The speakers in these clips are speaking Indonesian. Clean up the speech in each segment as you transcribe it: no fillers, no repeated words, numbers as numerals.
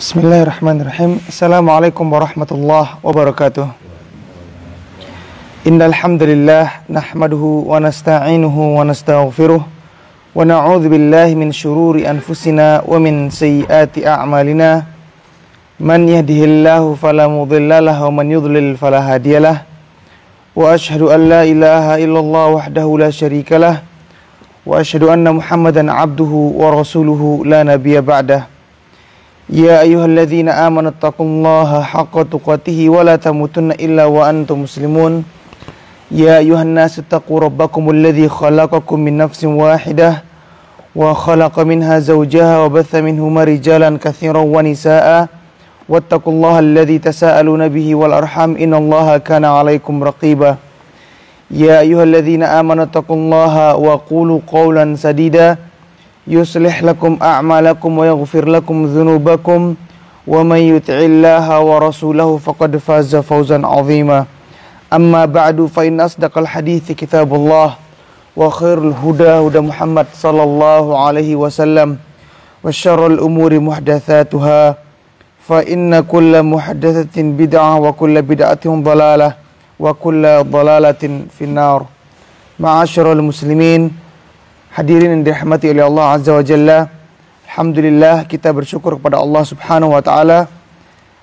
Bismillahirrahmanirrahim. Assalamualaikum warahmatullahi wabarakatuh. Innal hamdalillah nahmaduhu wa nasta'inuhu wa nastaghfiruh wa na'udzu billahi min shururi anfusina wa min sayyiati a'malina. Man yahdihillahu fala mudilla lahu wa man yudlil fala hadiyalah. Wa asyhadu an la ilaha illallah wahdahu la syarikalah wa asyhadu anna Muhammadan 'abduhu wa rasuluhu la nabiyya ba'dah. Ya ayyuhalladzina amanu taqullaha haqqa tuqatih wa la tamutunna illa wa antum muslimun. Ya ayyuhan nasu taqu rabbakumul ladzi khalaqakum min nafsin wahidah wa khalaqa minha zawjaha wa batha minhuma rijalan katsiran wa nisaa'a wattaqullaha alladzi tasaaluna bihi wal arham innallaha kana 'alaikum raqiba. Ya ayyuhalladzina amanu taqullaha wa qulu qawlan sadida yuslih lakum a'malakum wa yaghfir lakum dhunubakum wa man yuti'illaha wa rasulahu faqad faza fawzan 'azima. Amma ba'du fa inna asdaqal hadithi kitabullah wa khairul huda huda Muhammad sallallahu alaihi wasallam wa syarrul umuri muhdatsatuha fa inna kulla muhdatsatin bid'ah wa kulla bid'atin dhalalah wa kulla dhalalatin finnar. Ma'asyiral muslimin, hadirin yang dirahmati oleh Allah Azza wa Jalla, alhamdulillah kita bersyukur kepada Allah Subhanahu wa taala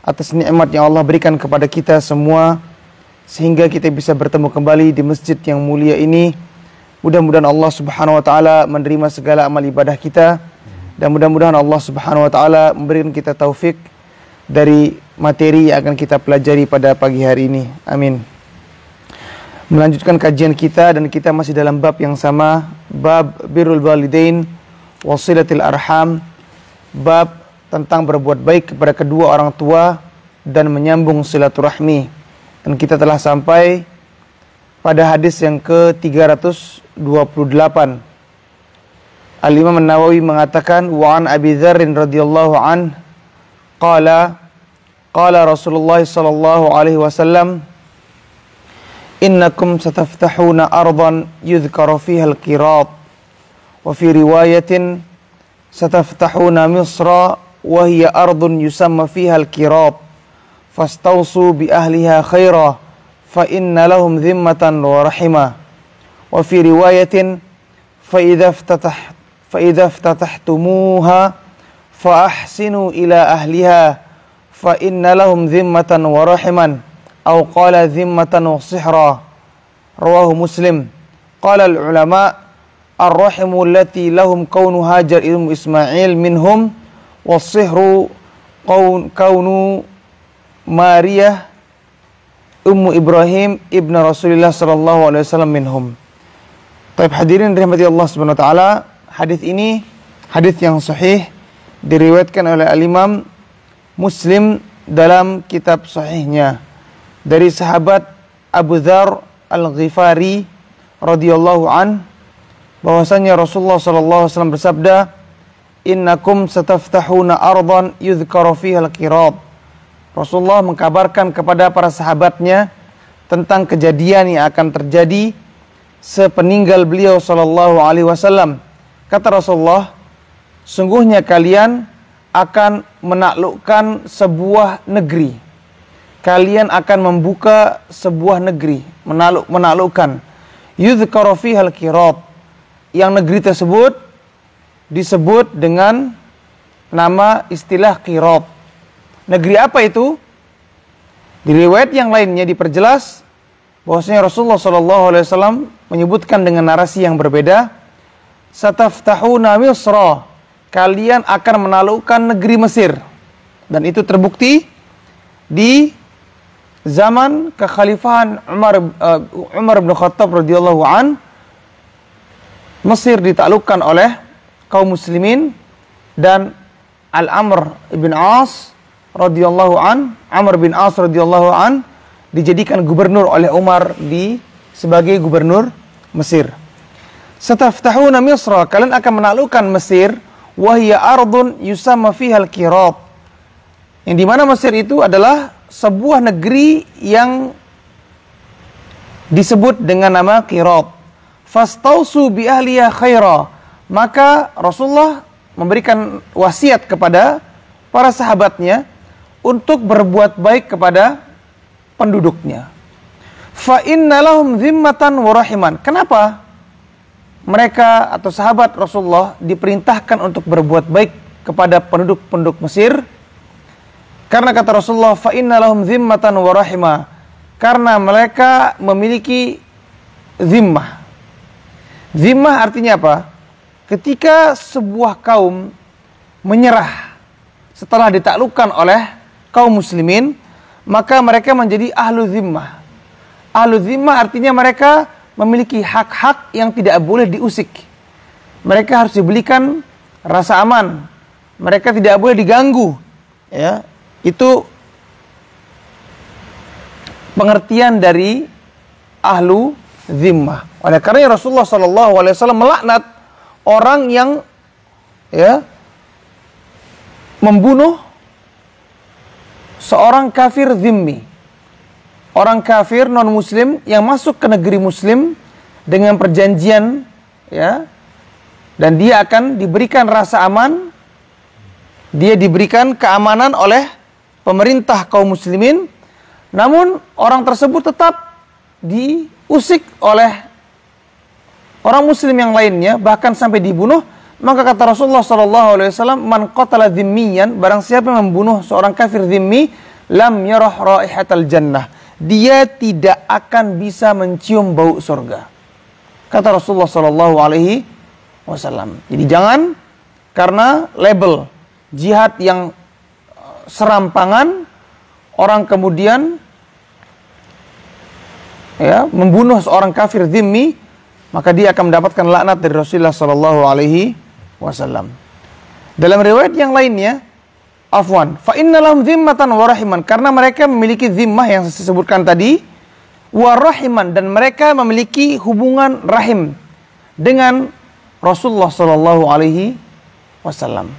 atas nikmat yang Allah berikan kepada kita semua sehingga kita bisa bertemu kembali di masjid yang mulia ini. Mudah-mudahan Allah Subhanahu wa taala menerima segala amal ibadah kita dan mudah-mudahan Allah Subhanahu wa taala memberikan kita taufik dari materi yang akan kita pelajari pada pagi hari ini. Amin. Melanjutkan kajian kita dan kita masih dalam bab yang sama, bab birrul walidain wasilatil arham, bab tentang berbuat baik kepada kedua orang tua dan menyambung silaturahmi. Dan kita telah sampai pada hadis yang ke-328. Al-Imam An-Nawawi mengatakan, wa an Abi Dzarrin radhiyallahu an qala Rasulullah sallallahu alaihi wasallam, innakum sataftahuna ardan yudhkaru fiha al-qirat wa fi riwayatin sataftahuna Misra wa hiya ardun yusamma fiha al-qirat fastawsu bi ahliha khaira fa inna lahum dhimmatan wa rahima wa fi riwayatin fa idza iftatahtumuha fa ahsinu ila ahliha fa inna lahum dhimmatan wa rahiman أو قال ذمة وصحرا. رواه مسلم. قال العلماء الرحم التي لهم كون هاجر ابن إسماعيل منهم والصهر كون ماريا إبراهيم ابن رسول الله صلى الله عليه وسلم منهم. Baik, hadirin dirahmati Allah Subhanahu wa taala, hadis ini hadis yang sahih diriwayatkan oleh Al-Imam Muslim dalam kitab sahihnya dari sahabat Abu Dzar Al-Ghifari radhiyallahu an, bahwasanya Rasulullah sallallahu alaihi wasallam bersabda, innakum sataftahuna ardan yudhkaru fiha al-qirat. Rasulullah mengkabarkan kepada para sahabatnya tentang kejadian yang akan terjadi sepeninggal beliau sallallahu alaihi wasallam. Kata Rasulullah, sungguhnya kalian akan menaklukkan sebuah negeri. Kalian akan membuka sebuah negeri, menaklukkan. Yudhkaru fiha al-qirat. Yang negeri tersebut disebut dengan nama istilah qirat. Negeri apa itu? Di riwayat yang lainnya diperjelas bahwasanya Rasulullah SAW menyebutkan dengan narasi yang berbeda, sataftahuna Misra. Kalian akan menaklukkan negeri Mesir. Dan itu terbukti di zaman kekhalifahan Umar bin Khattab radhiyallahu an. Mesir ditaklukkan oleh kaum muslimin dan Al-Amr bin As radhiyallahu an, Amr bin As radhiyallahu an dijadikan gubernur oleh Umar sebagai gubernur Mesir. Sataftahuna Misra, kalian akan menaklukkan Mesir, wa hiya ardun yusamma fiha al-qirat. Yang di mana Mesir itu adalah sebuah negeri yang disebut dengan nama Qirat. Fastausu bi ahliya khaira. Maka Rasulullah memberikan wasiat kepada para sahabatnya untuk berbuat baik kepada penduduknya. Fa inna lahum zimmatan wa rahiman. Kenapa mereka atau sahabat Rasulullah diperintahkan untuk berbuat baik kepada penduduk-penduduk Mesir? Karena kata Rasulullah, fa inna lahum zimmatan wa rahimah. Karena mereka memiliki zimmah. Zimmah artinya apa? Ketika sebuah kaum menyerah setelah ditaklukkan oleh kaum muslimin, maka mereka menjadi ahlu zimmah. Ahlu zimmah artinya mereka memiliki hak-hak yang tidak boleh diusik. Mereka harus diberikan rasa aman. Mereka tidak boleh diganggu. Ya, itu pengertian dari ahlu zimmah. Oleh karena Rasulullah SAW melaknat orang yang membunuh seorang kafir zimmi. Orang kafir non-muslim yang masuk ke negeri muslim dengan perjanjian, dan dia akan diberikan rasa aman, dia diberikan keamanan oleh pemerintah kaum muslimin, namun orang tersebut tetap diusik oleh orang muslim yang lainnya, bahkan sampai dibunuh. Maka kata Rasulullah SAW, man qatala dhimmiyan, barang siapa yang membunuh seorang kafir zimmi, lam yarah raihatal jannah, dia tidak akan bisa mencium bau surga. Kata Rasulullah SAW. Jadi jangan karena label jihad yang serampangan, orang kemudian membunuh seorang kafir zimmi, maka dia akan mendapatkan laknat dari Rasulullah SAW. Dalam riwayat yang lainnya, fa inna lahum zimmatan wa rahiman, karena mereka memiliki zimmah yang saya sebutkan tadi, wa rahiman, dan mereka memiliki hubungan rahim dengan Rasulullah SAW.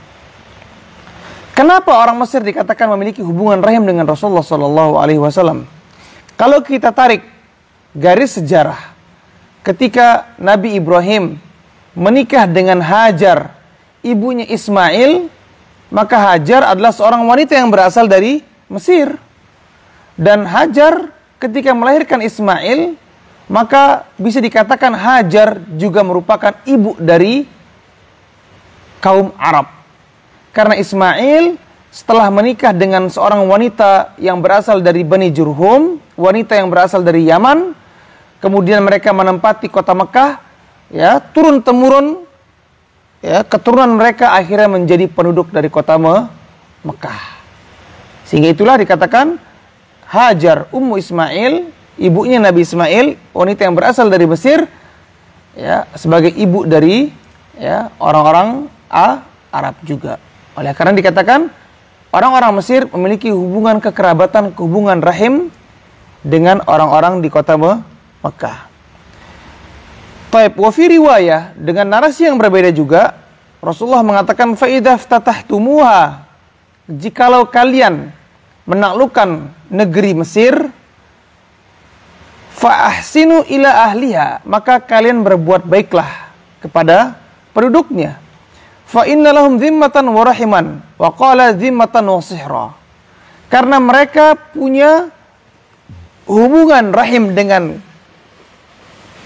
Kenapa orang Mesir dikatakan memiliki hubungan rahim dengan Rasulullah SAW? Kalau kita tarik garis sejarah, ketika Nabi Ibrahim menikah dengan Hajar, ibunya Ismail, maka Hajar adalah seorang wanita yang berasal dari Mesir. Dan Hajar ketika melahirkan Ismail, maka bisa dikatakan Hajar juga merupakan ibu dari kaum Arab. Karena Ismail setelah menikah dengan seorang wanita yang berasal dari Bani Jurhum, wanita yang berasal dari Yaman, kemudian mereka menempati kota Mekah, turun-temurun, keturunan mereka akhirnya menjadi penduduk dari kota Mekah. Sehingga itulah dikatakan Hajar ummu Ismail, ibunya Nabi Ismail, wanita yang berasal dari Mesir, sebagai ibu dari orang-orang Arab juga. Oleh karena dikatakan orang-orang Mesir memiliki hubungan kekerabatan, hubungan rahim dengan orang-orang di kota Mekah. Taib wa fi riwayah, dengan narasi yang berbeda juga, Rasulullah mengatakan fa idza ftatahtumuha, jikalau kalian menaklukkan negeri Mesir, fa ahsinu ila ahliha, maka kalian berbuat baiklah kepada penduduknya. Fa inna lahum zimmatan wa rahiman, wa qala zimmatan wa sihra, karena mereka punya hubungan rahim dengan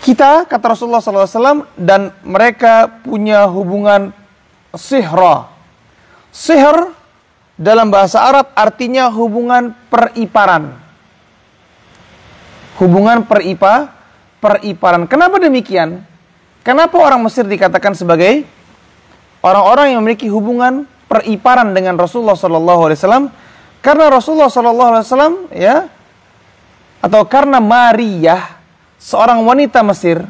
kita, kata Rasulullah SAW, dan mereka punya hubungan sihra. Sihr dalam bahasa Arab artinya hubungan periparan. Hubungan periparan. Kenapa demikian? Kenapa orang Mesir dikatakan sebagai orang-orang yang memiliki hubungan periparan dengan Rasulullah SAW? Karena Rasulullah SAW, atau karena Mariyah, seorang wanita Mesir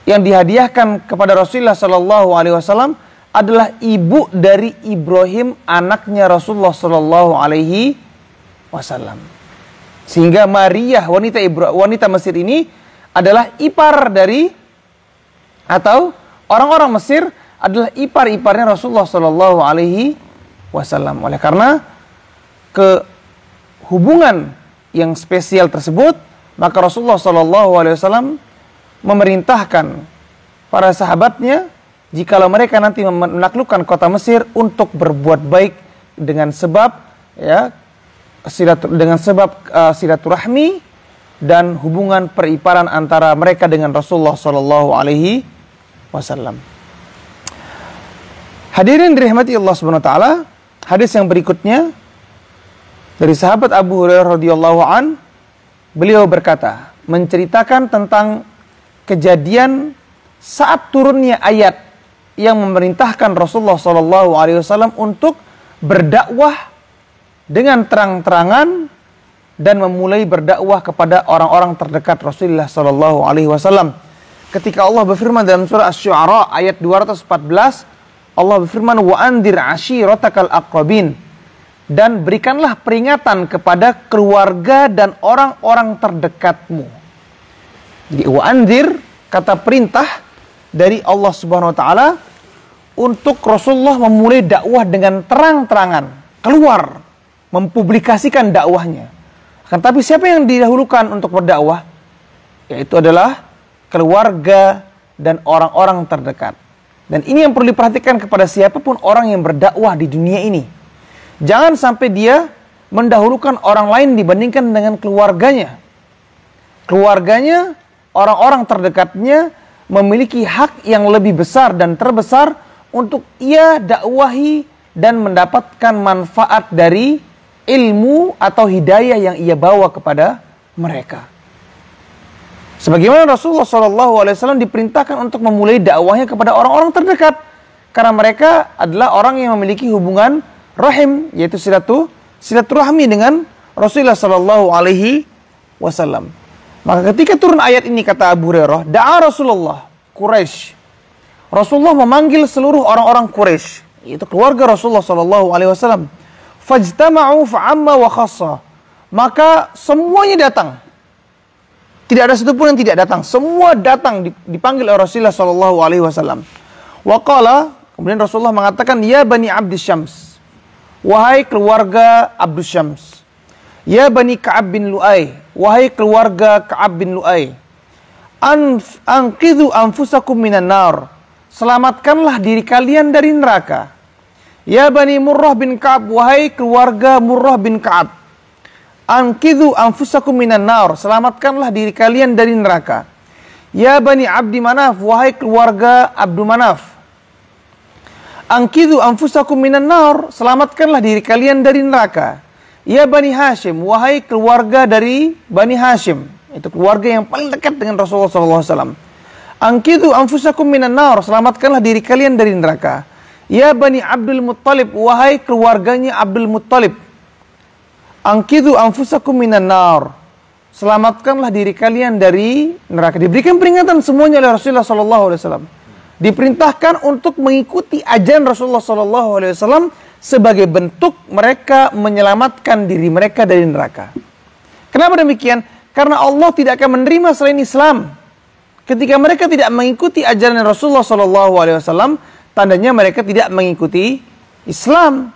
yang dihadiahkan kepada Rasulullah SAW, adalah ibu dari Ibrahim, anaknya Rasulullah SAW. Sehingga Mariyah, wanita Mesir ini adalah ipar dari, atau orang-orang Mesir adalah ipar-iparnya Rasulullah SAW. Oleh karena kehubungan yang spesial tersebut, maka Rasulullah SAW memerintahkan para sahabatnya, jikalau mereka nanti menaklukkan kota Mesir, untuk berbuat baik dengan sebab ya silaturahmi dan hubungan periparan antara mereka dengan Rasulullah Shallallahu Alaihi Wasallam. Hadirin dirahmati Allah Subhanahu Wa Taala, hadis yang berikutnya dari sahabat Abu Hurairah radhiyallahu an, beliau berkata, menceritakan tentang kejadian saat turunnya ayat yang memerintahkan Rasulullah Shallallahu Alaihi Wasallam untuk berdakwah dengan terang-terangan dan memulai berdakwah kepada orang-orang terdekat Rasulullah Shallallahu Alaihi Wasallam. Ketika Allah berfirman dalam surah Asy-Syu'ara ayat 214, Allah berfirman, wa andir ashiratakal aqrabin, dan berikanlah peringatan kepada keluarga dan orang-orang terdekatmu. Jadi wa andir, kata perintah dari Allah Subhanahu wa taala untuk Rasulullah memulai dakwah dengan terang-terangan, keluar mempublikasikan dakwahnya. Akan tapi siapa yang didahulukan untuk berdakwah? Yaitu adalah keluarga dan orang-orang terdekat. Dan ini yang perlu diperhatikan kepada siapapun orang yang berdakwah di dunia ini. Jangan sampai dia mendahulukan orang lain dibandingkan dengan keluarganya. Keluarganya, orang-orang terdekatnya memiliki hak yang lebih besar dan terbesar untuk ia dakwahi dan mendapatkan manfaat dari ilmu atau hidayah yang ia bawa kepada mereka. Sebagaimana Rasulullah SAW diperintahkan untuk memulai dakwahnya kepada orang-orang terdekat, karena mereka adalah orang yang memiliki hubungan rahim, yaitu silaturahmi dengan Rasulullah SAW. Maka ketika turun ayat ini, kata Abu Hurairah, da'a Rasulullah Quraisy. Rasulullah memanggil seluruh orang-orang Quraisy, yaitu keluarga Rasulullah SAW. Fajtama'u fa'amma wa khassa. Maka semuanya datang. Tidak ada satupun yang tidak datang. Semua datang dipanggil oleh Rasulullah SAW. Wa qala, kemudian Rasulullah mengatakan, ya bani Abdus Syams, wahai keluarga Abdus Syams. Ya bani Ka'ab bin Lu'ay, wahai keluarga Ka'ab bin Lu'ay. Anqidhu anfusakum minan nar, selamatkanlah diri kalian dari neraka. Ya bani Murrah bin Ka'ab, wahai keluarga Murrah bin Ka'ab. Anqidhu anfusakum minan nar, selamatkanlah diri kalian dari neraka. Ya bani Abdi Manaf, wahai keluarga Abdu Manaf. Anqidhu anfusakum minan nar, selamatkanlah diri kalian dari neraka. Ya bani Hashim, wahai keluarga dari Bani Hashim, itu keluarga yang paling dekat dengan Rasulullah SAW. Anqidhu anfusakum minan nar, selamatkanlah diri kalian dari neraka. Ya bani Abdul Muttalib, wahai keluarganya Abdul Muttalib. Anqidhu anfusakum minan nar, selamatkanlah diri kalian dari neraka. Diberikan peringatan semuanya oleh Rasulullah SAW. Diperintahkan untuk mengikuti ajaran Rasulullah SAW sebagai bentuk mereka menyelamatkan diri mereka dari neraka. Kenapa demikian? Karena Allah tidak akan menerima selain Islam. Ketika mereka tidak mengikuti ajaran Rasulullah SAW, tandanya mereka tidak mengikuti Islam.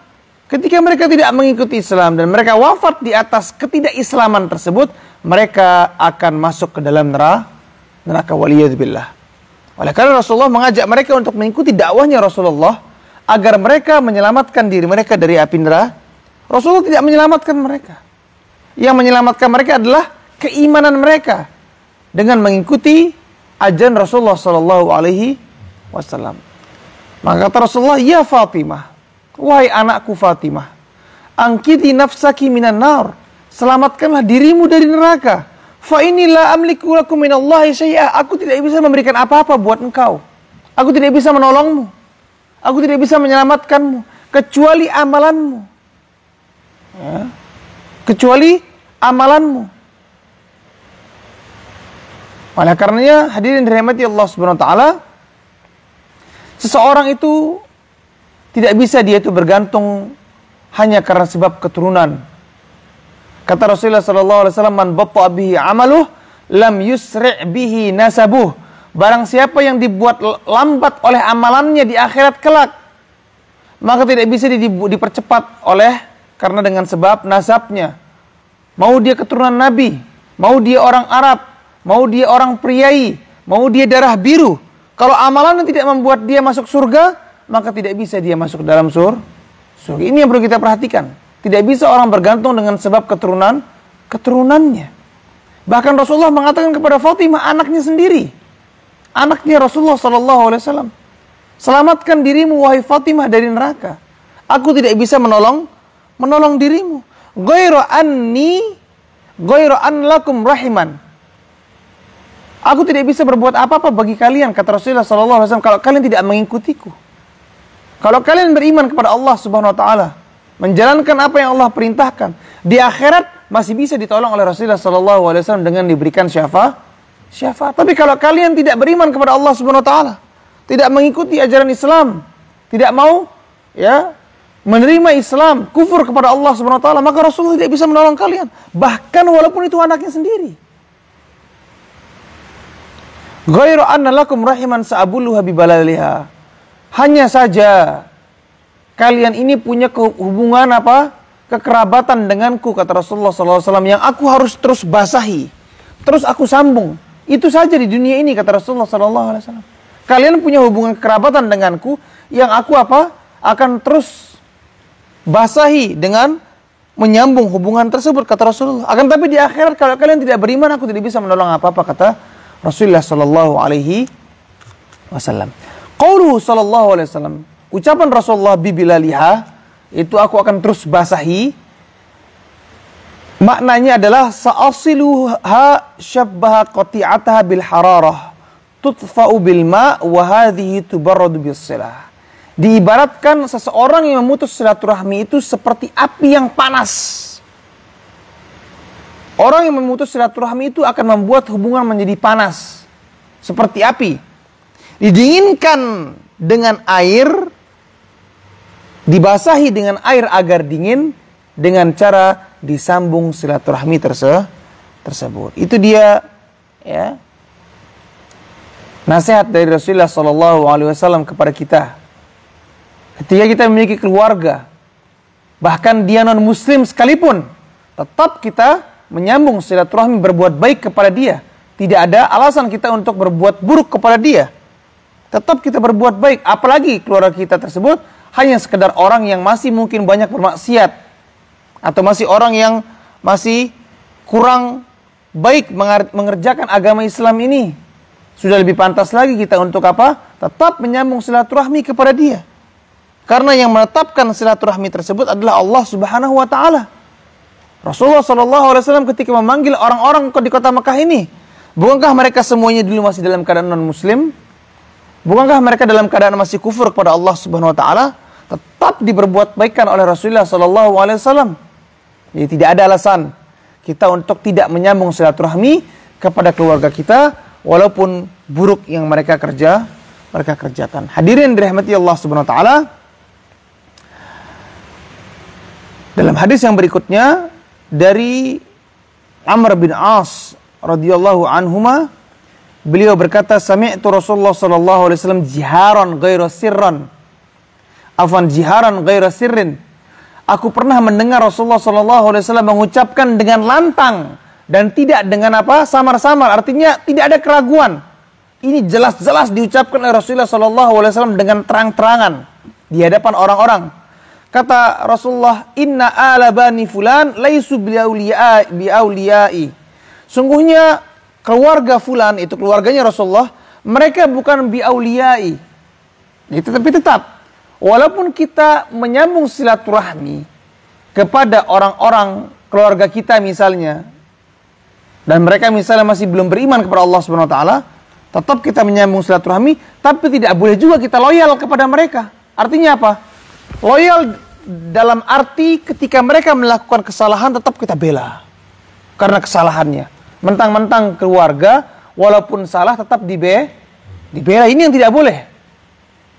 Ketika mereka tidak mengikuti Islam dan mereka wafat di atas ketidakislaman tersebut, mereka akan masuk ke dalam neraka waliyadzubillah. Oleh karena Rasulullah mengajak mereka untuk mengikuti dakwahnya Rasulullah agar mereka menyelamatkan diri mereka dari api neraka. Rasulullah tidak menyelamatkan mereka. Yang menyelamatkan mereka adalah keimanan mereka dengan mengikuti ajaran Rasulullah SAW. Maka kata Rasulullah, ya Fatimah, wahai anakku Fatimah, angkiti nafsaki minan nar, selamatkanlah dirimu dari neraka. Fa inilah amliku lakum minallahi syai'a, aku tidak bisa memberikan apa-apa buat engkau. Aku tidak bisa menolongmu. Aku tidak bisa menyelamatkanmu kecuali amalanmu. Ya. Kecuali amalanmu. Oleh karenanya hadirin dirahmati Allah Subhanahu wa taala, seseorang itu tidak bisa dia itu bergantung hanya karena sebab keturunan. Kata Rasulullah SAW, man batta bihi amaluh, lam yusri' bihi nasabuh. Barang siapa yang dibuat lambat oleh amalannya di akhirat kelak, maka tidak bisa dipercepat karena dengan sebab nasabnya. Mau dia keturunan Nabi, mau dia orang Arab, mau dia orang priai, mau dia darah biru. Kalau amalannya tidak membuat dia masuk surga, maka tidak bisa dia masuk ke dalam So, ini yang perlu kita perhatikan. Tidak bisa orang bergantung dengan sebab keturunannya. Bahkan Rasulullah mengatakan kepada Fatimah, anaknya sendiri, anaknya Rasulullah SAW, selamatkan dirimu wahai Fatimah dari neraka. Aku tidak bisa menolong dirimu. Ghairu an lakum rahiman. Aku tidak bisa berbuat apa-apa bagi kalian, kata Rasulullah SAW, kalau kalian tidak mengikutiku. Kalau kalian beriman kepada Allah Subhanahu wa taala, menjalankan apa yang Allah perintahkan, di akhirat masih bisa ditolong oleh Rasulullah SAW dengan diberikan syafaat. Tapi kalau kalian tidak beriman kepada Allah Subhanahu wa taala, tidak mengikuti ajaran Islam, tidak mau menerima Islam, kufur kepada Allah Subhanahu wa taala, maka Rasulullah tidak bisa menolong kalian, bahkan walaupun itu anaknya sendiri. Ghairu anna lakum rahiman sa'abulluha bibalaliha. Hanya saja kalian ini punya hubungan kekerabatan denganku, kata Rasulullah SAW, yang aku harus terus basahi, terus aku sambung. Itu saja di dunia ini, kata Rasulullah SAW. Kalian punya hubungan kekerabatan denganku yang aku akan terus basahi dengan menyambung hubungan tersebut, kata Rasulullah. Akan tapi di akhirat kalau kalian tidak beriman, aku tidak bisa menolong apa-apa, kata Rasulullah SAW. Qauluhu sallallahu alaihi wasallam, ucapan Rasulullah bibilaliha, itu aku akan terus basahi, maknanya adalah sa'asiluha syabbaha qati'ataha bil hararah tutfa'u bil ma' wa hadhihi tubarradu bis silah. Diibaratkan seseorang yang memutus silaturahmi itu seperti api yang panas. Orang yang memutus silaturahmi itu akan membuat hubungan menjadi panas seperti api. Didinginkan dengan air, dibasahi dengan air agar dingin, dengan cara disambung silaturahmi tersebut. Itu dia nasihat dari Rasulullah SAW kepada kita. Ketika kita memiliki keluarga, bahkan dia non muslim sekalipun, tetap kita menyambung silaturahmi, berbuat baik kepada dia. Tidak ada alasan kita untuk berbuat buruk kepada dia. Tetap kita berbuat baik, apalagi keluarga kita tersebut hanya sekedar orang yang masih mungkin banyak bermaksiat, atau masih orang yang masih kurang baik mengerjakan agama Islam ini. Sudah lebih pantas lagi kita untuk tetap menyambung silaturahmi kepada dia. Karena yang menetapkan silaturahmi tersebut adalah Allah Subhanahu wa taala. Rasulullah SAW ketika memanggil orang-orang di kota Mekah ini, bukankah mereka semuanya dulu masih dalam keadaan non-muslim? Bukankah mereka dalam keadaan masih kufur kepada Allah Subhanahu wa taala? Tetap diperbuat baikkan oleh Rasulullah SAW. Jadi tidak ada alasan kita untuk tidak menyambung silaturahmi kepada keluarga kita, walaupun buruk yang mereka kerjakan. Hadirin dirahmati Allah Subhanahu wa taala. Dalam hadis yang berikutnya dari Amr bin As radhiyallahu anhuma, beliau berkata, sami'tu Rasulullah sallallahu alaihi wasallam jiharan ghairu sirran. Jiharan ghairu sirrin. Aku pernah mendengar Rasulullah sallallahu alaihi wasallam mengucapkan dengan lantang dan tidak dengan samar-samar, artinya tidak ada keraguan. Ini jelas-jelas diucapkan oleh Rasulullah sallallahu alaihi wasallam dengan terang-terangan di hadapan orang-orang. Kata Rasulullah, inna ala bani fulan laisu biauliyai. Sungguhnya keluarga fulan, itu keluarganya Rasulullah, mereka bukan biauliyai. Tapi tetap, walaupun kita menyambung silaturahmi kepada orang-orang keluarga kita misalnya, dan mereka misalnya masih belum beriman kepada Allah Subhanahu wa taala, tetap kita menyambung silaturahmi, tapi tidak boleh juga kita loyal kepada mereka. Artinya apa? Loyal dalam arti ketika mereka melakukan kesalahan tetap kita bela karena kesalahannya. Mentang-mentang keluarga, walaupun salah tetap dibela. Ini yang tidak boleh.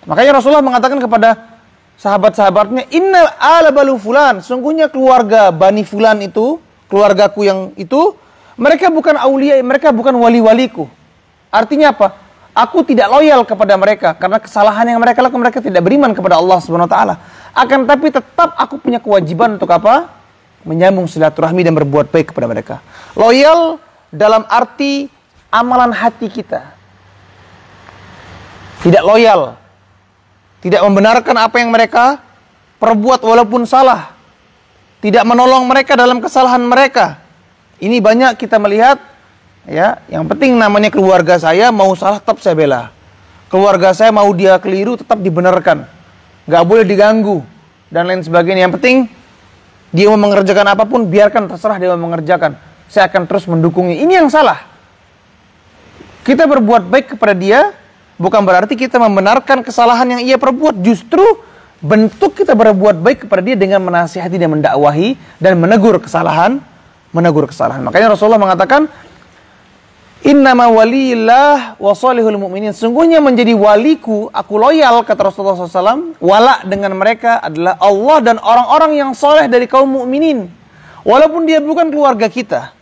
Makanya Rasulullah mengatakan kepada sahabat-sahabatnya, innal ala balu fulan, sungguhnya keluarga Bani Fulan itu, keluargaku yang itu, mereka bukan aulia, mereka bukan wali-waliku. Artinya apa? Aku tidak loyal kepada mereka karena kesalahan yang mereka lakukan, mereka tidak beriman kepada Allah Subhanahu wa taala. Akan tapi tetap aku punya kewajiban untuk menyambung silaturahmi dan berbuat baik kepada mereka. Loyal dalam arti amalan hati kita. Tidak loyal. Tidak membenarkan apa yang mereka perbuat walaupun salah, tidak menolong mereka dalam kesalahan mereka. Ini banyak kita melihat, ya. Yang penting namanya keluarga saya mau salah tetap saya bela. Keluarga saya mau dia keliru tetap dibenarkan. Nggak boleh diganggu dan lain sebagainya. Yang penting dia mau mengerjakan apapun, biarkan, terserah dia mau mengerjakan. Saya akan terus mendukungnya. Ini yang salah. Kita berbuat baik kepada dia bukan berarti kita membenarkan kesalahan yang ia perbuat. Justru bentuk kita berbuat baik kepada dia dengan menasihati dan mendakwahi dan menegur kesalahan. Makanya Rasulullah mengatakan, innama waliyillah wa salihul mu'minin. Sungguhnya menjadi waliku, aku loyal, kata Rasulullah SAW, wala dengan mereka adalah Allah dan orang-orang yang soleh dari kaum mukminin. Walaupun dia bukan keluarga kita,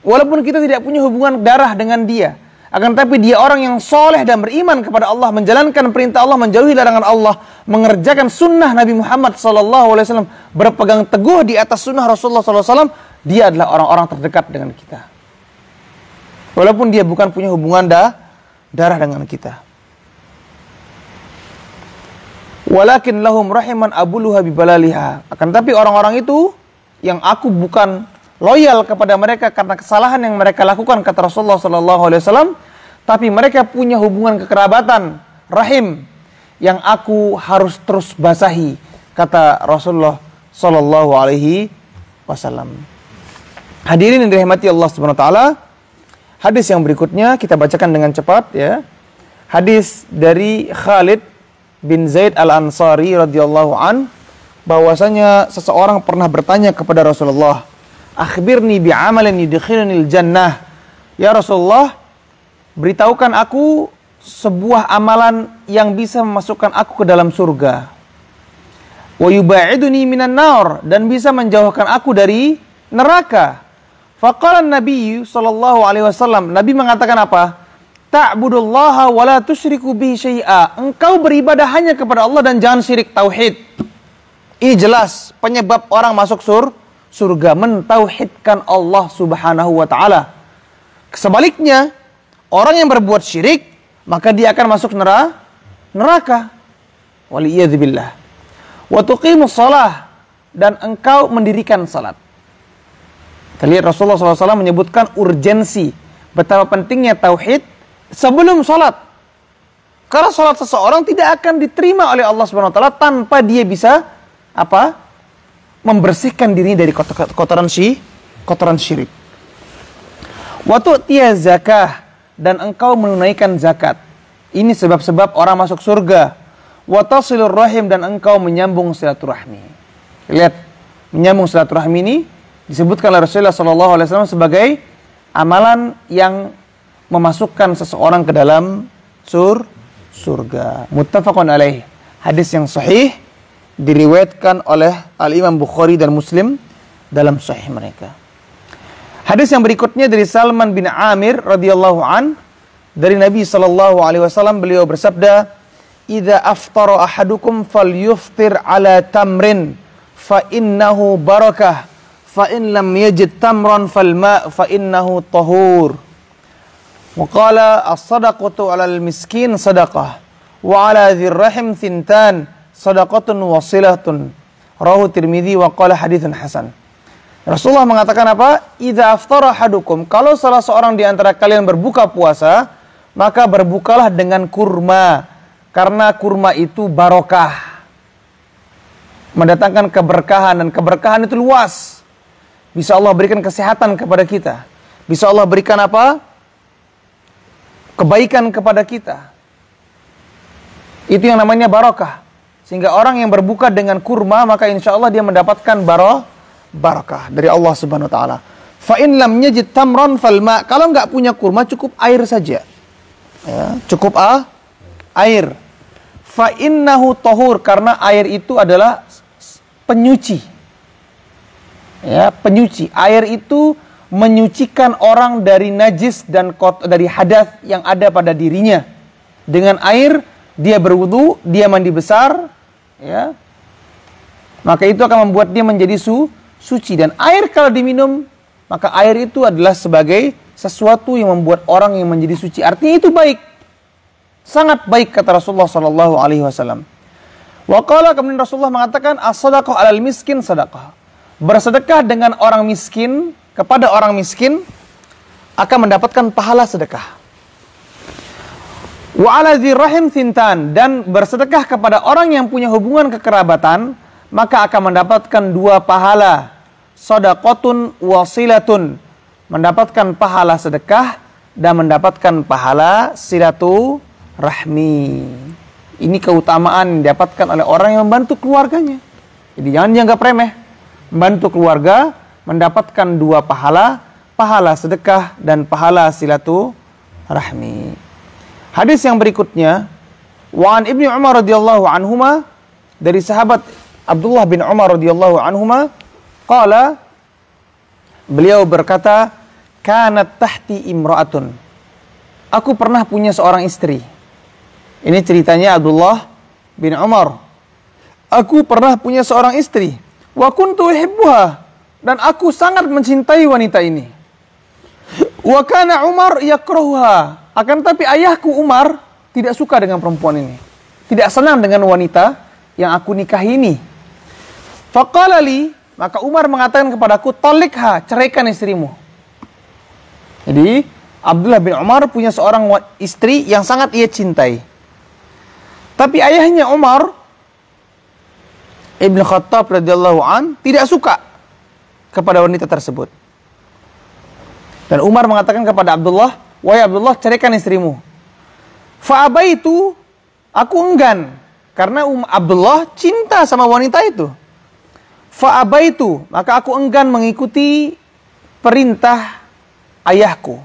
walaupun kita tidak punya hubungan darah dengan dia, akan tapi dia orang yang soleh dan beriman kepada Allah, menjalankan perintah Allah, menjauhi larangan Allah, mengerjakan sunnah Nabi Muhammad SAW, berpegang teguh di atas sunnah Rasulullah SAW, dia adalah orang-orang terdekat dengan kita. Walaupun dia bukan punya hubungan darah dengan kita. Walakin lahum rahiman abuluha bibalaliha. Akan tapi orang-orang itu yang aku bukan loyal kepada mereka karena kesalahan yang mereka lakukan, kata Rasulullah SAW, tapi mereka punya hubungan kekerabatan, rahim, yang aku harus terus basahi, kata Rasulullah SAW. Hadirin yang dirahmati Allah Subhanahu Wa Taala, hadis yang berikutnya kita bacakan dengan cepat, ya. Hadis dari Khalid bin Zaid al-Ansari radhiyallahu an, bahwasanya seseorang pernah bertanya kepada Rasulullah, akhbirni bi'amalin yudkhilunil jannah. Ya Rasulullah, beritahukan aku sebuah amalan yang bisa memasukkan aku ke dalam surga. Wa yubaiduni minan nar, dan bisa menjauhkan aku dari neraka. Faqala Nabi sallallahu alaihi wasallam, Nabi mengatakan apa? Ta'budullaha wa la tusyriku bihi syai'a. Engkau beribadah hanya kepada Allah dan jangan syirik, tauhid. Ini jelas penyebab orang masuk surga, mentauhidkan Allah Subhanahu wa taala. Sebaliknya, orang yang berbuat syirik, maka dia akan masuk neraka. Waliyadzubillah. Wa tuqimus shalah, dan engkau mendirikan salat. Kita lihat Rasulullah SAW menyebutkan urgensi, betapa pentingnya tauhid sebelum salat. Karena salat seseorang tidak akan diterima oleh Allah Subhanahu wa taala tanpa dia bisa apa? Membersihkan dirinya dari kotoran syirik. Wa tu'tiya zakah, dan engkau menunaikan zakat. Ini sebab-sebab orang masuk surga. Wa tasilur rahim, dan engkau menyambung silaturahmi. Lihat, menyambung silaturahmi ini disebutkan oleh Rasulullah SAW sebagai amalan yang memasukkan seseorang ke dalam surga. Muttafaqun alaih. Hadis yang sahih diriwayatkan oleh Al-Imam Bukhari dan Muslim dalam sahih mereka. Hadis yang berikutnya dari Salman bin Amir radhiyallahu an, dari Nabi SAW, beliau bersabda, "Idza aftara ahadukum falyuftir ala tamrin fa innahu barakah, fa in lam yajid tamran fal ma' fa innahu tahur." Wa qala as-sadaqatu 'alal miskin sadaqah wa 'ala dzir rahim thintan sadaqatun wasilatun. Rawahu Tirmidzi wa qala haditsun hasan. Rasulullah mengatakan apa? Idza aftara ahadukum, kalau salah seorang di antara kalian berbuka puasa, maka berbukalah dengan kurma, karena kurma itu barokah, mendatangkan keberkahan, dan keberkahan itu luas. Bisa Allah berikan kesehatan kepada kita, bisa Allah berikan apa? Kebaikan kepada kita. Itu yang namanya barokah. Sehingga orang yang berbuka dengan kurma, maka insya Allah dia mendapatkan barakah dari Allah Subhanahu wa taala. Fa in lam yajid tamran fal ma', kalau enggak punya kurma cukup air saja. Ya, cukup air. Fa innahu tahur, karena air itu adalah penyuci. Ya, penyuci. Air itu menyucikan orang dari najis dan dari hadas yang ada pada dirinya. Dengan air dia berwudu, dia mandi besar, ya. Maka itu akan membuat dia menjadi suci. Dan air kalau diminum, maka air itu adalah sebagai sesuatu yang membuat orang yang menjadi suci. Artinya itu baik. Sangat baik, kata Rasulullah SAW. Wa qala, kemudian Rasulullah mengatakan, as-sadaqah 'alal miskin sadaqah. Bersedekah dengan orang miskin, kepada orang miskin akan mendapatkan pahala sedekah. Wa 'ala dzir rahim thintan, dan bersedekah kepada orang yang punya hubungan kekerabatan, maka akan mendapatkan 2 pahala. Shadaqatun wasilatun, mendapatkan pahala sedekah dan mendapatkan pahala silaturahmi. Ini keutamaan yang didapatkan oleh orang yang membantu keluarganya. Jadi jangan dianggap remeh. Membantu keluarga mendapatkan 2 pahala, pahala sedekah dan pahala silaturahmi. Hadis yang berikutnya, wa an Ibnu Umar radhiyallahu anhuma, dari sahabat Abdullah bin Umar radhiyallahu anhuma, qala, beliau berkata, kanat tahti imra'atun. Aku pernah punya seorang istri. Ini ceritanya Abdullah bin Umar. Aku pernah punya seorang istri. Wa kuntu uhibbuha, dan aku sangat mencintai wanita ini. Wa kana Umar yakrahuha, akan tapi ayahku Umar tidak suka dengan perempuan ini. Tidak senang dengan wanita yang aku nikahi ini. Faqala li, maka Umar mengatakan kepadaku, talikha, ceraikan istrimu. Jadi Abdullah bin Umar punya seorang istri yang sangat ia cintai. Tapi ayahnya Umar Ibn Khattab radhiyallahu an tidak suka kepada wanita tersebut. Dan Umar mengatakan kepada Abdullah, wahai Abdullah, ceraikan istrimu. Fa'abaitu, aku enggan, karena Abdullah cinta sama wanita itu. Fa'abaitu, maka aku enggan mengikuti perintah ayahku.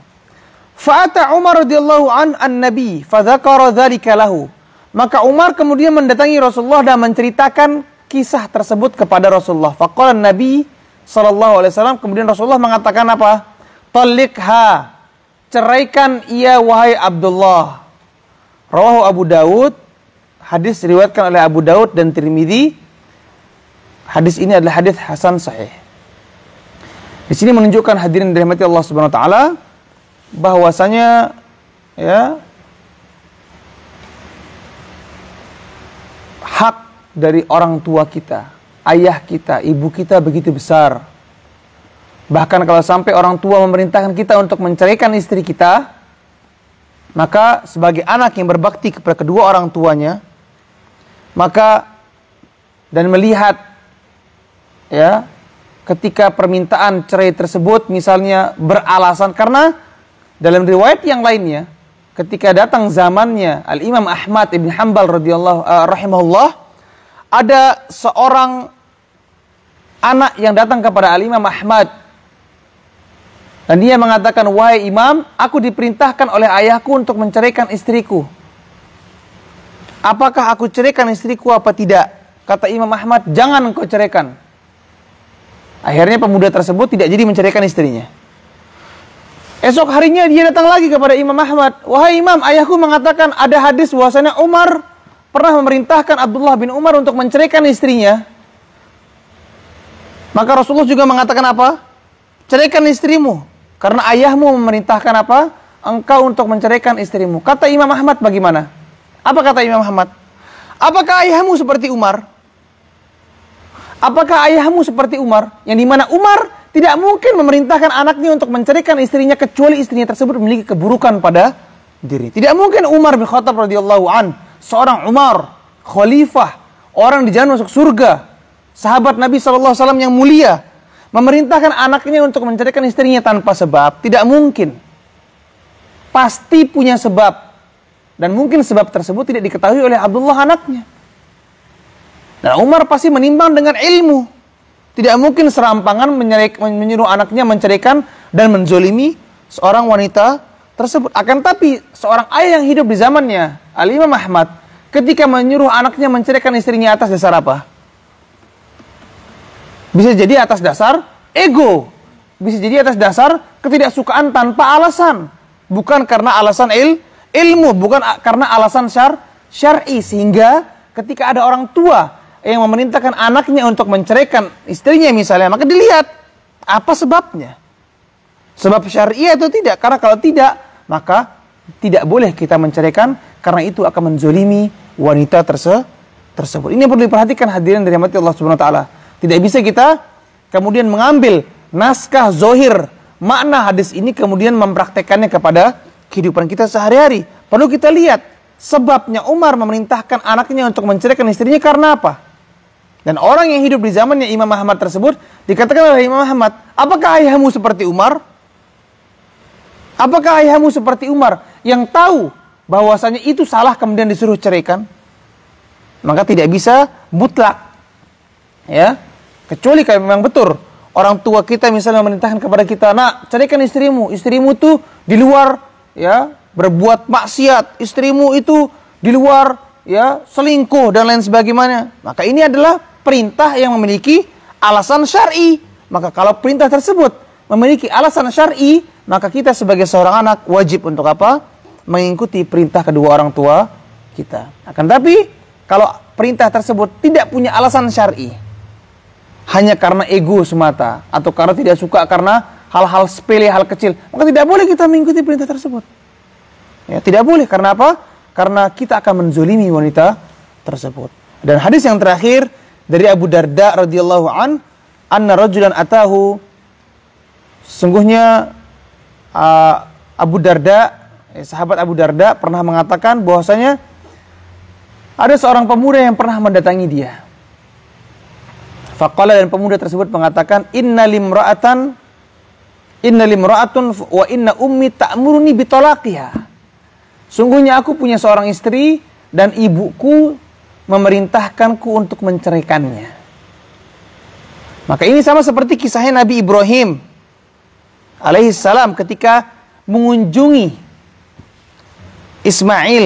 Fa'ata Umar radhiyallahu an an-nabi fadzakara dzalika lahu. Maka Umar kemudian mendatangi Rasulullah dan menceritakan kisah tersebut kepada Rasulullah. Faqala Nabi sallallahu alaihi wasallam, kemudian Rasulullah mengatakan apa? Talikha, ceraikan ia wahai Abdullah. Rawahu Abu Daud, hadis diriwayatkan oleh Abu Daud dan Tirmidzi. Hadis ini adalah hadis hasan sahih. Di sini menunjukkan, hadirin dirahmati Allah Subhanahu wa taala, bahwasanya ya hak dari orang tua kita, ayah kita, ibu kita begitu besar. Bahkan kalau sampai orang tua memerintahkan kita untuk menceraikan istri kita, maka sebagai anak yang berbakti kepada kedua orang tuanya, maka dan melihat ya ketika permintaan cerai tersebut misalnya beralasan, karena dalam riwayat yang lainnya ketika datang zamannya Al-Imam Ahmad ibn Hanbal radhiyallahu rahimahullah, ada seorang anak yang datang kepada Al-Imam Ahmad dan dia mengatakan, wahai Imam, aku diperintahkan oleh ayahku untuk menceraikan istriku. Apakah aku ceraikan istriku apa tidak? Kata Imam Ahmad, jangan engkau ceraikan. Akhirnya pemuda tersebut tidak jadi menceraikan istrinya. Esok harinya dia datang lagi kepada Imam Ahmad. Wahai Imam, ayahku mengatakan ada hadis bahwasanya Umar pernah memerintahkan Abdullah bin Umar untuk menceraikan istrinya. Maka Rasulullah juga mengatakan apa? Ceraikan istrimu. Karena ayahmu memerintahkan apa? Engkau untuk menceraikan istrimu. Kata Imam Ahmad, bagaimana? Apa kata Imam Ahmad? Apakah ayahmu seperti Umar? Apakah ayahmu seperti Umar? Yang dimana Umar tidak mungkin memerintahkan anaknya untuk menceraikan istrinya kecuali istrinya tersebut memiliki keburukan pada diri. Tidak mungkin Umar bin Khattab radhiyallahu an, seorang Umar, khalifah, orang di jalan masuk surga, sahabat Nabi SAW yang mulia, memerintahkan anaknya untuk menceraikan istrinya tanpa sebab. Tidak mungkin. Pasti punya sebab. Dan mungkin sebab tersebut tidak diketahui oleh Abdullah anaknya. Dan Umar pasti menimbang dengan ilmu. Tidak mungkin serampangan menyuruh anaknya menceraikan dan menzolimi seorang wanita tersebut. Akan tapi seorang ayah yang hidup di zamannya Al-Imam Ahmad, ketika menyuruh anaknya menceraikan istrinya atas dasar apa? Bisa jadi atas dasar ego. Bisa jadi atas dasar ketidaksukaan tanpa alasan. Bukan karena alasan ilmu, bukan karena alasan syar'i. Sehingga ketika ada orang tua yang memerintahkan anaknya untuk menceraikan istrinya misalnya, maka dilihat apa sebabnya. Sebab syar'i atau tidak. Karena kalau tidak, maka tidak boleh kita menceraikan, karena itu akan menzolimi wanita tersebut. Ini perlu diperhatikan hadirin dari rahmat Allah Subhanahu wa taala. Tidak bisa kita kemudian mengambil naskah zohir makna hadis ini kemudian mempraktekannya kepada kehidupan kita sehari-hari. Perlu kita lihat sebabnya Umar memerintahkan anaknya untuk menceraikan istrinya karena apa? Dan orang yang hidup di zamannya Imam Ahmad tersebut dikatakan oleh Imam Ahmad, apakah ayahmu seperti Umar? Apakah ayahmu seperti Umar yang tahu bahwasanya itu salah kemudian disuruh ceraikan? Maka tidak bisa mutlak, ya, kecuali kalau memang betul orang tua kita misalnya memerintahkan kepada kita, nak, ceraikan istrimu tuh di luar, ya, berbuat maksiat, istrimu itu di luar, ya, selingkuh dan lain sebagainya. Maka ini adalah perintah yang memiliki alasan syar'i. Maka kalau perintah tersebut memiliki alasan syar'i, maka kita sebagai seorang anak wajib untuk apa? Mengikuti perintah kedua orang tua kita. Akan tapi kalau perintah tersebut tidak punya alasan syar'i, hanya karena ego semata, atau karena tidak suka karena hal-hal sepele, hal kecil, maka tidak boleh kita mengikuti perintah tersebut. Ya, tidak boleh. Karena apa? Karena kita akan menzolimi wanita tersebut. Dan hadis yang terakhir dari Abu Darda radhiyallahu anna rajulan atahu, sungguhnya Abu Darda, sahabat Abu Darda pernah mengatakan bahwasanya ada seorang pemuda yang pernah mendatangi dia. Faqala, dan pemuda tersebut mengatakan, inna limra'atun wa inna ummi ta'muruni bitolaqiha. Sungguhnya aku punya seorang istri dan ibuku memerintahkanku untuk menceraikannya. Maka ini sama seperti kisahnya Nabi Ibrahim alaihissalam ketika mengunjungi Ismail.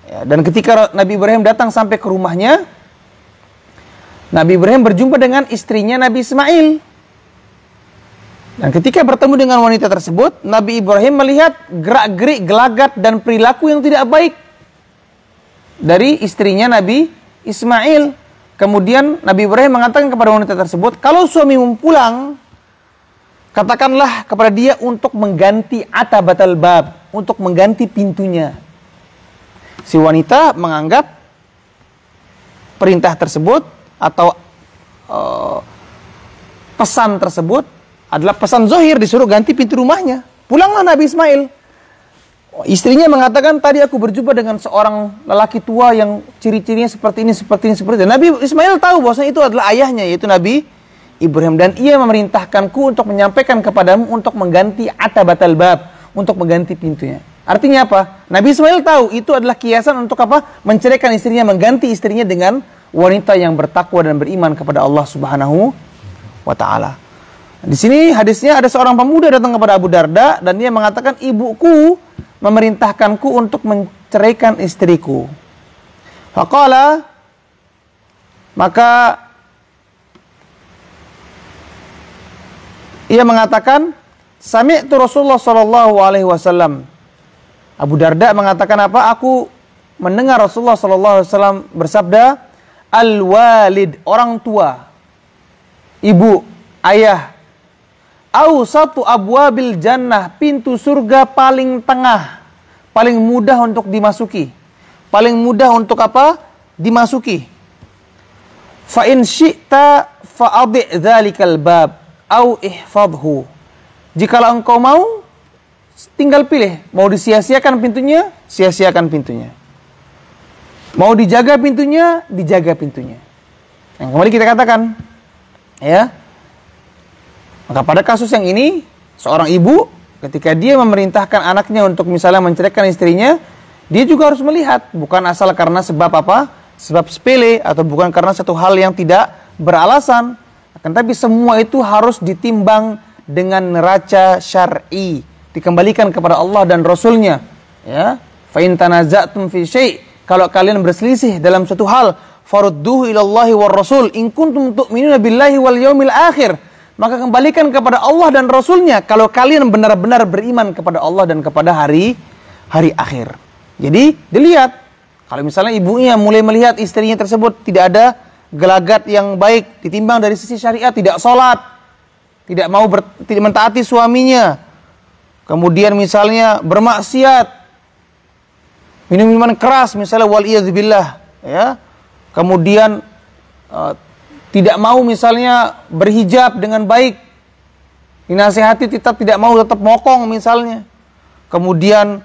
Ya, dan ketika Nabi Ibrahim datang sampai ke rumahnya, Nabi Ibrahim berjumpa dengan istrinya Nabi Ismail. Dan ketika bertemu dengan wanita tersebut, Nabi Ibrahim melihat gerak-gerik, gelagat dan perilaku yang tidak baik dari istrinya Nabi Ismail. Kemudian Nabi Ibrahim mengatakan kepada wanita tersebut, kalau suamimu pulang, katakanlah kepada dia untuk mengganti atabatal bab, untuk mengganti pintunya. Si wanita menganggap perintah tersebut atau pesan tersebut adalah pesan zohir, disuruh ganti pintu rumahnya. Pulanglah Nabi Ismail. Istrinya mengatakan, tadi aku berjumpa dengan seorang lelaki tua yang ciri-cirinya seperti ini. Dan Nabi Ismail tahu bahwasanya itu adalah ayahnya, yaitu Nabi Ibrahim. Dan ia memerintahkanku untuk menyampaikan kepadamu untuk mengganti atabatal bab, untuk mengganti pintunya. Artinya apa? Nabi Ismail tahu itu adalah kiasan untuk apa? Menceraikan istrinya, mengganti istrinya dengan wanita yang bertakwa dan beriman kepada Allah Subhanahu wa taala. Di sini hadisnya ada seorang pemuda datang kepada Abu Darda dan dia mengatakan, ibuku memerintahkanku untuk menceraikan istriku. Faqala, maka ia mengatakan, sami'tu Rasulullah sallallahu alaihi wasallam. Abu Darda mengatakan apa? Aku mendengar Rasulullah sallallahu alaihi wasallam bersabda, al-walid, orang tua, ibu, ayah, awsatu abwabil jannah, pintu surga paling tengah, paling mudah untuk dimasuki. Paling mudah untuk apa? Dimasuki. Fa in syi'ta fa'adhi' dzalikal bab au ihfadhu. Jikalau engkau mau, tinggal pilih, mau disia-siakan pintunya, sia-siakan pintunya. Mau dijaga pintunya, dijaga pintunya. Yang kembali kita katakan, ya. Maka pada kasus yang ini, seorang ibu ketika dia memerintahkan anaknya untuk misalnya menceraikan istrinya, dia juga harus melihat, bukan asal karena sebab apa? Sebab sepele atau bukan karena satu hal yang tidak beralasan, akan tapi semua itu harus ditimbang dengan neraca syar'i, dikembalikan kepada Allah dan Rasulnya. Ya, fa in tanaza'tum fi syai', kalau kalian berselisih dalam suatu hal, farudduhu ilallahi war rasul in kuntum tu'minuna billahi wal yaumil akhir, maka kembalikan kepada Allah dan Rasulnya kalau kalian benar-benar beriman kepada Allah dan kepada hari akhir. Jadi dilihat, kalau misalnya ibunya mulai melihat istrinya tersebut tidak ada gelagat yang baik, ditimbang dari sisi syariat, tidak sholat, tidak mau tidak mentaati suaminya, kemudian misalnya bermaksiat, minum minuman keras misalnya, waliyadzubillah, ya, kemudian tidak mau misalnya berhijab dengan baik, dinasihati tetap tidak mau, tetap mokong misalnya, kemudian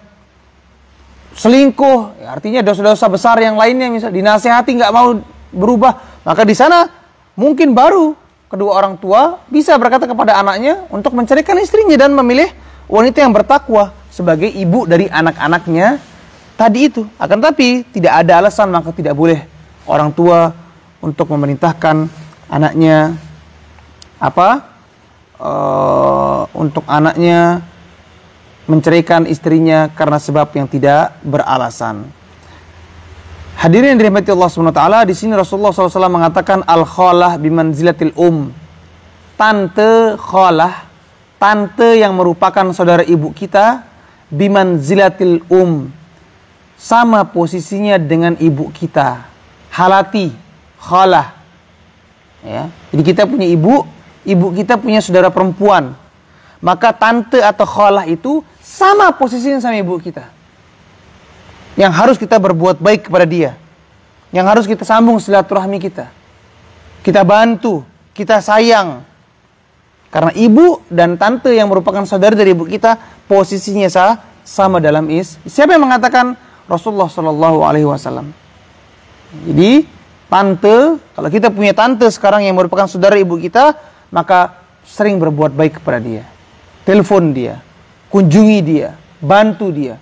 selingkuh, ya artinya dosa-dosa besar yang lainnya, misalnya dinasihati nggak mau berubah, maka di sana mungkin baru kedua orang tua bisa berkata kepada anaknya untuk menceraikan istrinya dan memilih wanita yang bertakwa sebagai ibu dari anak-anaknya tadi itu. Akan tapi tidak ada alasan, maka tidak boleh orang tua untuk memerintahkan anaknya untuk anaknya menceraikan istrinya karena sebab yang tidak beralasan. Hadirin yang dirahmati Allah SWT, di sini Rasulullah SAW mengatakan al-khalah bimanzilatil tante khalah, tante yang merupakan saudara ibu kita, bimanzilatil sama posisinya dengan ibu kita. Halati, khalah. Ya. Jadi kita punya ibu kita punya saudara perempuan. Maka tante atau khalah itu sama posisinya sama ibu kita. Yang harus kita berbuat baik kepada dia. Yang harus kita sambung silaturahmi kita. Kita bantu, kita sayang. Karena ibu dan tante yang merupakan saudara dari ibu kita posisinya sama dalam Siapa yang mengatakan? Rasulullah SAW. Jadi tante, kalau kita punya tante sekarang yang merupakan saudara ibu kita, maka sering berbuat baik kepada dia. Telepon dia, kunjungi dia, bantu dia.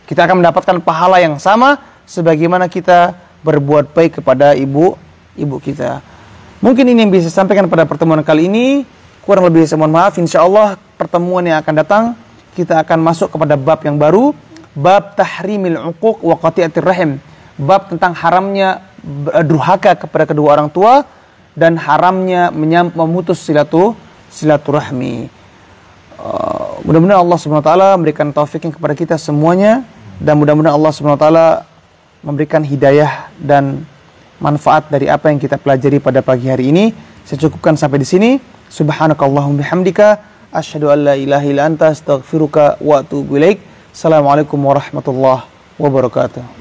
Kita akan mendapatkan pahala yang sama sebagaimana kita berbuat baik kepada ibu kita. Mungkin ini yang bisa sampaikan pada pertemuan kali ini. Kurang lebih saya mohon maaf. Insyaallah pertemuan yang akan datang kita akan masuk kepada bab yang baru, bab tahrimil uquq wa qati'atir rahim. Bab tentang haramnya durhaka kepada kedua orang tua dan haramnya memutus silaturahmi. Mudah-mudahan Allah SWT memberikan taufiknya kepada kita semuanya, dan mudah-mudahan Allah SWT memberikan hidayah dan manfaat dari apa yang kita pelajari pada pagi hari ini. Saya cukupkan sampai di sini. Subhanakallahumma bihamdika asyhadu an la ilaha illa anta astaghfiruka wa atubu ilaik. Assalamualaikum warahmatullahi wabarakatuh.